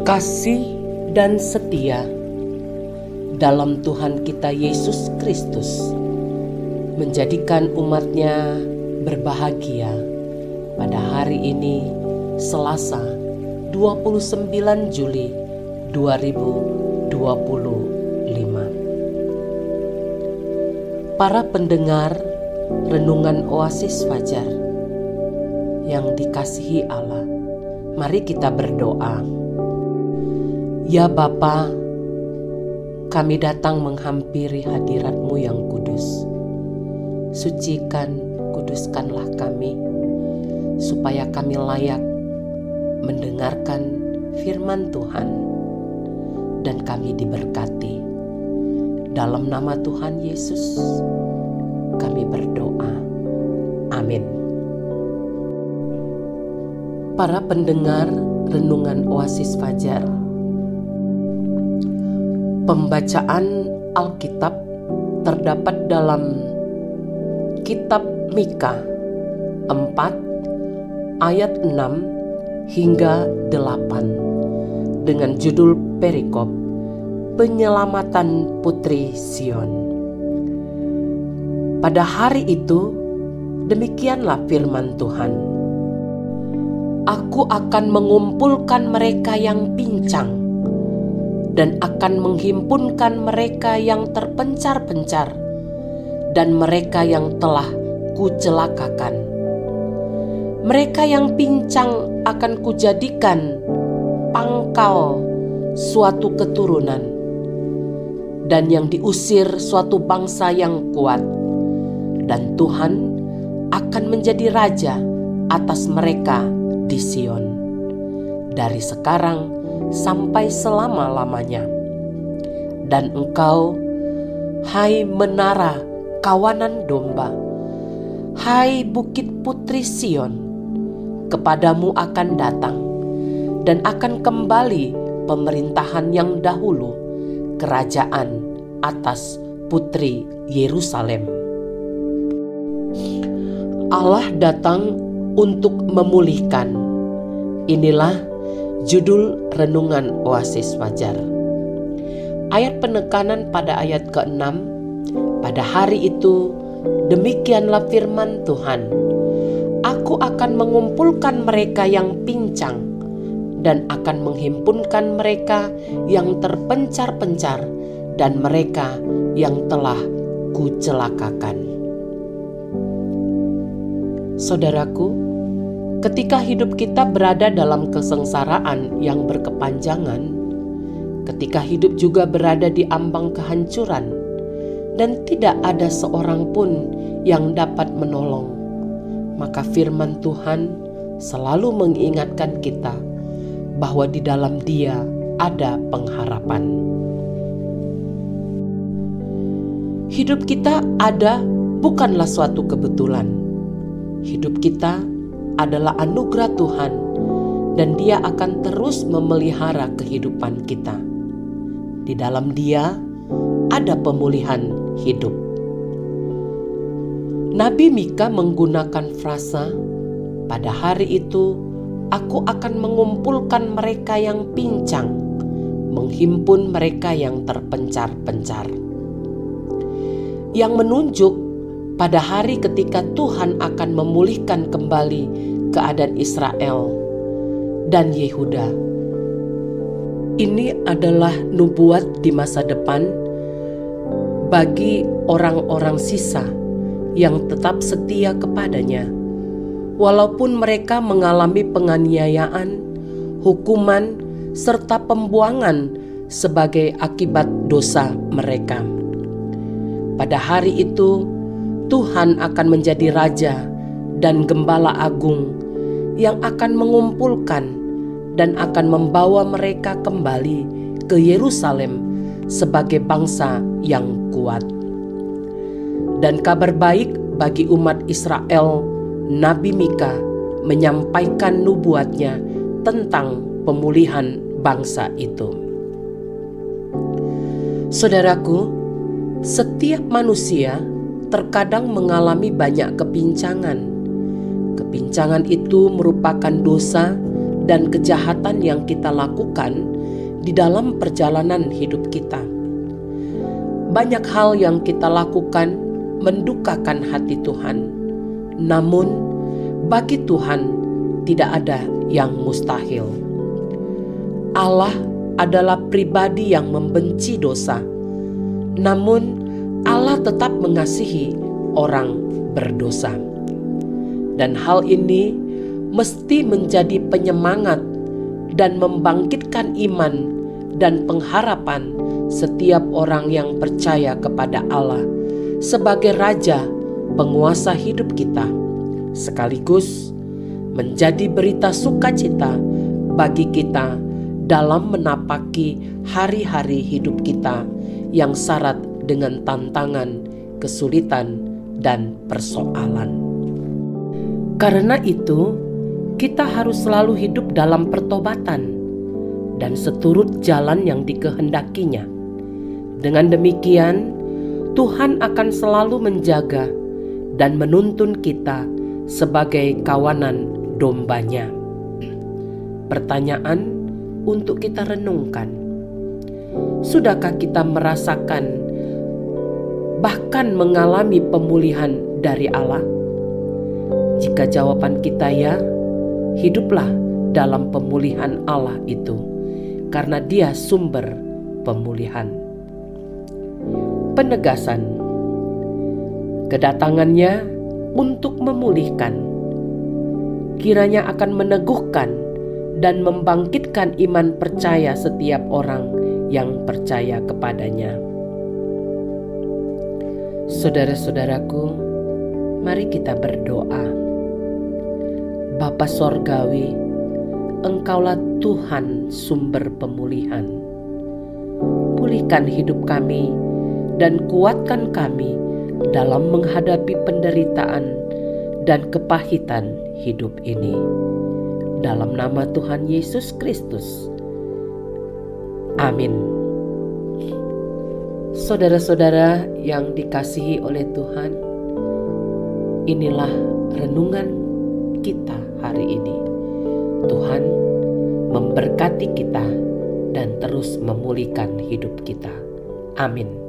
Kasih dan setia dalam Tuhan kita Yesus Kristus menjadikan umatnya berbahagia pada hari ini, Selasa 29 Juli 2025. Para pendengar Renungan Oasis Fajar yang dikasihi Allah, mari kita berdoa. Ya Bapa, kami datang menghampiri hadirat-Mu yang kudus. Sucikan, kuduskanlah kami, supaya kami layak mendengarkan firman Tuhan, dan kami diberkati. Dalam nama Tuhan Yesus, kami berdoa. Amin. Para pendengar Renungan Oasis Fajar, pembacaan Alkitab terdapat dalam Kitab Mika 4 ayat 6 hingga 8 dengan judul perikop Penyelamatan Putri Sion. Pada hari itu, demikianlah firman Tuhan. Aku akan mengumpulkan mereka yang pincang dan akan menghimpunkan mereka yang terpencar-pencar dan mereka yang telah kucelakakan. Mereka yang pincang akan kujadikan pangkal suatu keturunan, dan yang diusir suatu bangsa yang kuat, dan Tuhan akan menjadi raja atas mereka di Sion, dari sekarang sampai selama-lamanya. Dan engkau, hai menara kawanan domba, hai bukit putri Sion, kepadamu akan datang dan akan kembali pemerintahan yang dahulu, kerajaan atas putri Yerusalem. Allah datang untuk memulihkan. Inilah judul Renungan Oasis Fajar. Ayat penekanan pada ayat ke-6, pada hari itu demikianlah firman Tuhan. Aku akan mengumpulkan mereka yang pincang dan akan menghimpunkan mereka yang terpencar-pencar dan mereka yang telah kucelakakan. Saudaraku, ketika hidup kita berada dalam kesengsaraan yang berkepanjangan, ketika hidup juga berada di ambang kehancuran, dan tidak ada seorang pun yang dapat menolong, maka firman Tuhan selalu mengingatkan kita bahwa di dalam Dia ada pengharapan. Hidup kita ada bukanlah suatu kebetulan. Hidup kita adalah anugerah Tuhan, dan Dia akan terus memelihara kehidupan kita. Di dalam Dia ada pemulihan hidup. Nabi Mika menggunakan frasa, pada hari itu aku akan mengumpulkan mereka yang pincang, menghimpun mereka yang terpencar-pencar. Yang menunjuk pada hari ketika Tuhan akan memulihkan kembali keadaan Israel dan Yehuda. Ini adalah nubuat di masa depan bagi orang-orang sisa yang tetap setia kepadanya, walaupun mereka mengalami penganiayaan, hukuman, serta pembuangan sebagai akibat dosa mereka. Pada hari itu, Tuhan akan menjadi Raja dan Gembala Agung yang akan mengumpulkan dan akan membawa mereka kembali ke Yerusalem sebagai bangsa yang kuat. Dan kabar baik bagi umat Israel, Nabi Mika menyampaikan nubuatnya tentang pemulihan bangsa itu. Saudaraku, setiap manusia terkadang mengalami banyak kepincangan. Kepincangan itu merupakan dosa dan kejahatan yang kita lakukan di dalam perjalanan hidup kita. Banyak hal yang kita lakukan mendukakan hati Tuhan, namun bagi Tuhan tidak ada yang mustahil. Allah adalah pribadi yang membenci dosa, namun Allah tetap mengasihi orang berdosa. Dan hal ini mesti menjadi penyemangat dan membangkitkan iman dan pengharapan setiap orang yang percaya kepada Allah sebagai Raja penguasa hidup kita, sekaligus menjadi berita sukacita bagi kita dalam menapaki hari-hari hidup kita yang syarat dengan tantangan, kesulitan, dan persoalan. Karena itu, kita harus selalu hidup dalam pertobatan dan seturut jalan yang dikehendakinya. Dengan demikian, Tuhan akan selalu menjaga dan menuntun kita sebagai kawanan domba-Nya. Pertanyaan untuk kita renungkan: sudahkah kita merasakan bahkan mengalami pemulihan dari Allah? Jika jawaban kita ya, hiduplah dalam pemulihan Allah itu, karena Dia sumber pemulihan. Penegasan: kedatangannya untuk memulihkan, kiranya akan meneguhkan dan membangkitkan iman percaya setiap orang yang percaya kepadanya. Saudara-saudaraku, mari kita berdoa. Bapa Sorgawi, Engkaulah Tuhan sumber pemulihan. Pulihkan hidup kami dan kuatkan kami dalam menghadapi penderitaan dan kepahitan hidup ini. Dalam nama Tuhan Yesus Kristus. Amin. Saudara-saudara yang dikasihi oleh Tuhan, inilah renungan kita hari ini. Tuhan memberkati kita dan terus memulihkan hidup kita. Amin.